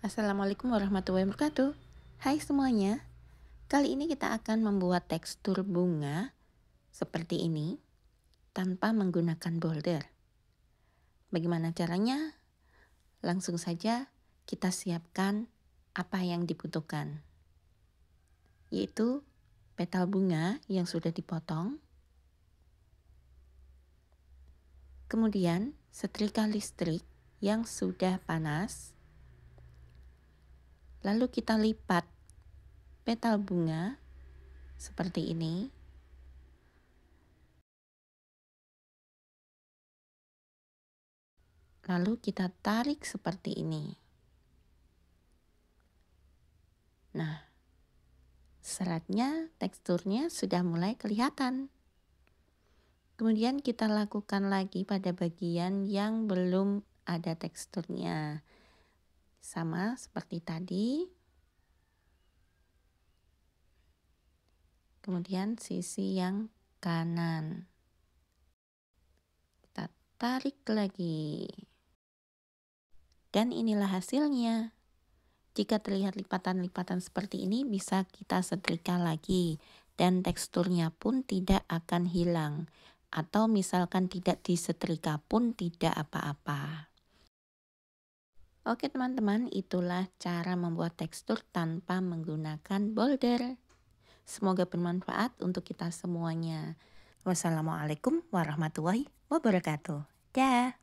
Assalamualaikum warahmatullahi wabarakatuh. Hai semuanya, kali ini kita akan membuat tekstur bunga seperti ini tanpa menggunakan boulder. Bagaimana caranya? Langsung saja kita siapkan apa yang dibutuhkan, yaitu petal bunga yang sudah dipotong, kemudian setrika listrik yang sudah panas, lalu kita lipat petal bunga seperti ini. Lalu kita tarik seperti ini. Nah, seratnya, teksturnya sudah mulai kelihatan. Kemudian kita lakukan lagi pada bagian yang belum ada teksturnya. Sama seperti tadi. Kemudian sisi yang kanan. Kita tarik lagi. Dan inilah hasilnya. Jika terlihat lipatan-lipatan seperti ini, bisa kita setrika lagi. Dan teksturnya pun tidak akan hilang. Atau misalkan tidak disetrika pun tidak apa-apa. Oke teman-teman, itulah cara membuat tekstur tanpa menggunakan boulder. Semoga bermanfaat untuk kita semuanya. Wassalamualaikum warahmatullahi wabarakatuh. Dah.